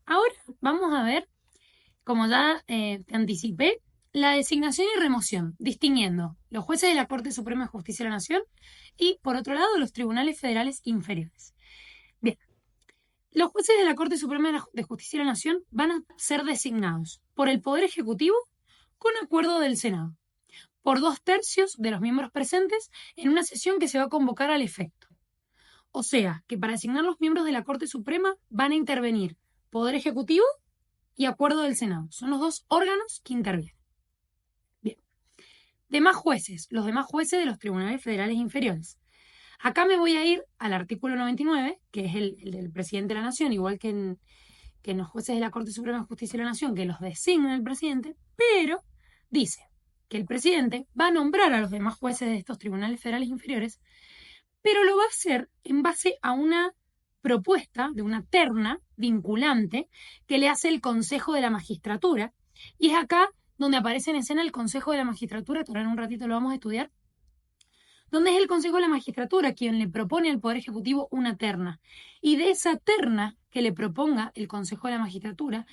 Ahora vamos a ver, como ya te anticipé, la designación y remoción, distinguiendo los jueces de la Corte Suprema de Justicia de la Nación y, por otro lado, los tribunales federales inferiores. Bien, los jueces de la Corte Suprema de Justicia de la Nación van a ser designados por el Poder Ejecutivo con acuerdo del Senado, por 2/3 de los miembros presentes en una sesión que se va a convocar al efecto. O sea, que para designar los miembros de la Corte Suprema van a intervenir Poder Ejecutivo y acuerdo del Senado. Son los dos órganos que intervienen. Bien. Demás jueces, los demás jueces de los tribunales federales inferiores. Acá me voy a ir al artículo 99, que es el del presidente de la Nación, igual que en los jueces de la Corte Suprema de Justicia de la Nación, que los designa el presidente, pero dice que el presidente va a nombrar a los demás jueces de estos tribunales federales inferiores, pero lo va a hacer en base a una propuesta de una terna vinculante que le hace el Consejo de la Magistratura, y es acá donde aparece en escena el Consejo de la Magistratura, que ahora en un ratito lo vamos a estudiar, donde es el Consejo de la Magistratura quien le propone al Poder Ejecutivo una terna. Y de esa terna que le proponga el Consejo de la Magistratura,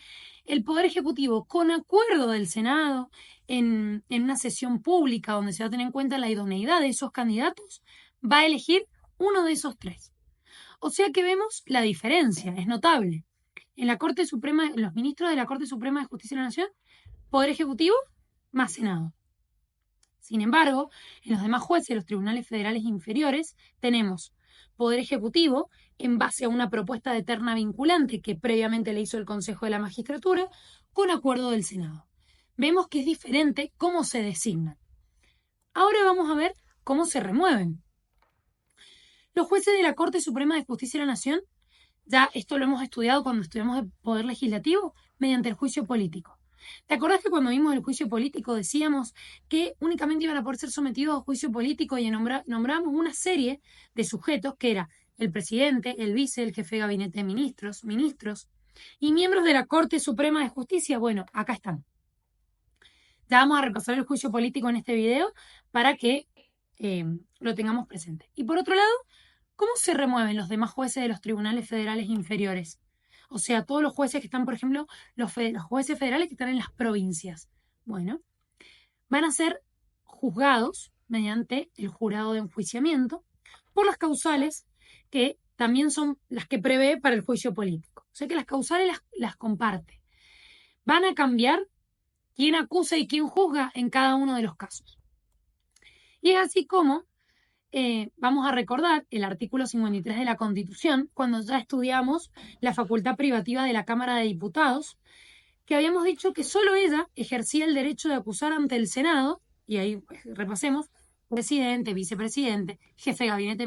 el Poder Ejecutivo, con acuerdo del Senado, en una sesión pública donde se va a tener en cuenta la idoneidad de esos candidatos, va a elegir uno de esos tres. O sea que vemos la diferencia, es notable. En la Corte Suprema, los ministros de la Corte Suprema de Justicia de la Nación, Poder Ejecutivo más Senado. Sin embargo, en los demás jueces de los tribunales federales inferiores tenemos Poder Ejecutivo en base a una propuesta de terna vinculante que previamente le hizo el Consejo de la Magistratura con acuerdo del Senado. Vemos que es diferente cómo se designan. Ahora vamos a ver cómo se remueven. Los jueces de la Corte Suprema de Justicia de la Nación, ya esto lo hemos estudiado cuando estudiamos el Poder Legislativo, mediante el juicio político. ¿Te acordás que cuando vimos el juicio político decíamos que únicamente iban a poder ser sometidos a juicio político y nombramos una serie de sujetos que era el presidente, el vice, el jefe de gabinete de ministros y miembros de la Corte Suprema de Justicia? Bueno, acá están. Ya vamos a repasar el juicio político en este video para que lo tengamos presente. Y por otro lado, ¿cómo se remueven los demás jueces de los tribunales federales inferiores? O sea, todos los jueces que están, por ejemplo, los jueces federales que están en las provincias. Bueno, van a ser juzgados mediante el jurado de enjuiciamiento por las causales que también son las que prevé para el juicio político. O sea que las causales las comparte. Van a cambiar quién acusa y quién juzga en cada uno de los casos. Y es así como vamos a recordar el artículo 53 de la Constitución, cuando ya estudiamos la facultad privativa de la Cámara de Diputados, que habíamos dicho que solo ella ejercía el derecho de acusar ante el Senado, y ahí repasemos, presidente, vicepresidente, jefe de gabinete de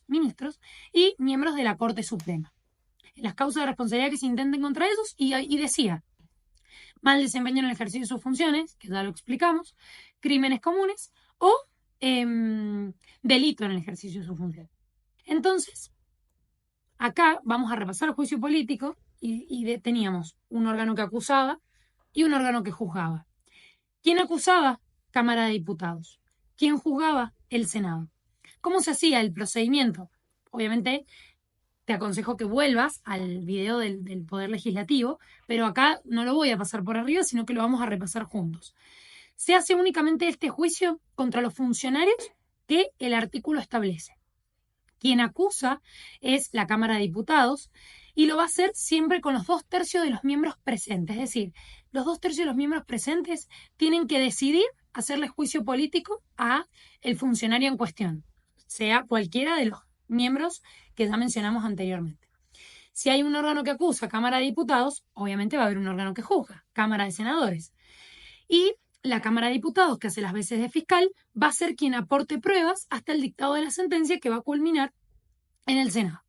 ministros y miembros de la Corte Suprema. En las causas de responsabilidad que se intenten contra ellos, y decía, mal desempeño en el ejercicio de sus funciones, que ya lo explicamos, crímenes comunes o delito en el ejercicio de su función. Entonces, acá vamos a repasar el juicio político y teníamos un órgano que acusaba y un órgano que juzgaba. ¿Quién acusaba? Cámara de Diputados. ¿Quién juzgaba? El Senado. ¿Cómo se hacía el procedimiento? Obviamente te aconsejo que vuelvas al video del Poder Legislativo, pero acá no lo voy a pasar por arriba, sino que lo vamos a repasar juntos. Se hace únicamente este juicio contra los funcionarios que el artículo establece. Quien acusa es la Cámara de Diputados y lo va a hacer siempre con los 2/3 de los miembros presentes. Es decir, los 2/3 de los miembros presentes tienen que decidir hacerle juicio político a el funcionario en cuestión, sea cualquiera de los miembros que ya mencionamos anteriormente. Si hay un órgano que acusa, Cámara de Diputados, obviamente va a haber un órgano que juzga, Cámara de Senadores. Y la Cámara de Diputados, que hace las veces de fiscal, va a ser quien aporte pruebas hasta el dictado de la sentencia que va a culminar en el Senado.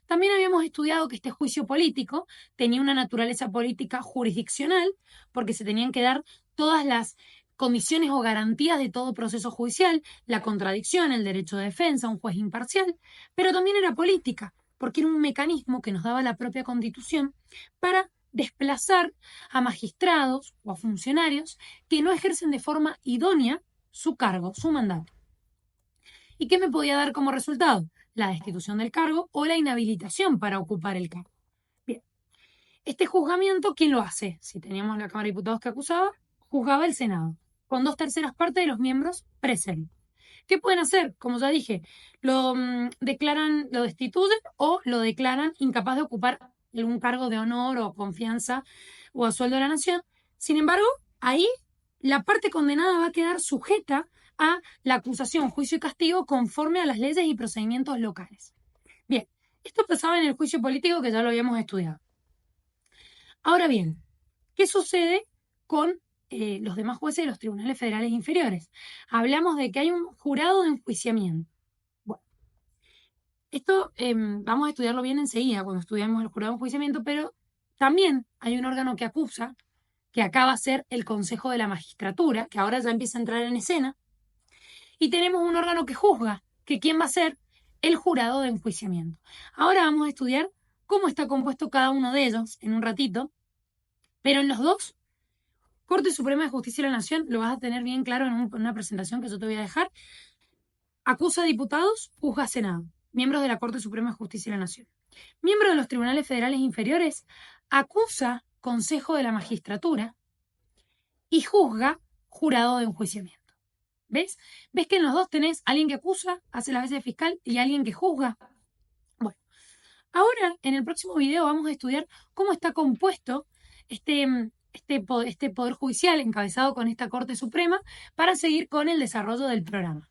También habíamos estudiado que este juicio político tenía una naturaleza política jurisdiccional, porque se tenían que dar todas las condiciones o garantías de todo proceso judicial, la contradicción, el derecho de defensa, un juez imparcial, pero también era política, porque era un mecanismo que nos daba la propia Constitución para desplazar a magistrados o a funcionarios que no ejercen de forma idónea su cargo, su mandato. ¿Y qué me podía dar como resultado? La destitución del cargo o la inhabilitación para ocupar el cargo. Bien, Este juzgamiento, ¿quién lo hace? Si teníamos la Cámara de Diputados que acusaba, juzgaba el Senado, con 2/3 de los miembros presentes. ¿Qué pueden hacer? Como ya dije, lo declaran, lo destituyen o lo declaran incapaz de ocupar algún cargo de honor o confianza o a sueldo de la nación. Sin embargo, ahí la parte condenada va a quedar sujeta a la acusación, juicio y castigo conforme a las leyes y procedimientos locales. Bien, esto pasaba en el juicio político que ya lo habíamos estudiado. Ahora bien, ¿qué sucede con los demás jueces de los tribunales federales inferiores? Hablamos de que hay un jurado de enjuiciamiento. Bueno, esto vamos a estudiarlo bien enseguida cuando estudiamos el jurado de enjuiciamiento, pero también hay un órgano que acusa, que acaba a ser el Consejo de la Magistratura, que ahora ya empieza a entrar en escena, y tenemos un órgano que juzga, que quién va a ser el jurado de enjuiciamiento. Ahora vamos a estudiar cómo está compuesto cada uno de ellos en un ratito, pero en los dos, Corte Suprema de Justicia de la Nación, lo vas a tener bien claro en una presentación que yo te voy a dejar, acusa a diputados, juzga a Senado, miembros de la Corte Suprema de Justicia de la Nación. Miembro de los tribunales federales inferiores, acusa Consejo de la Magistratura y juzga jurado de enjuiciamiento. ¿Ves? ¿Ves que en los dos tenés alguien que acusa, hace las veces de fiscal, y alguien que juzga? Bueno, ahora en el próximo video vamos a estudiar cómo está compuesto este poder judicial encabezado con esta Corte Suprema para seguir con el desarrollo del programa.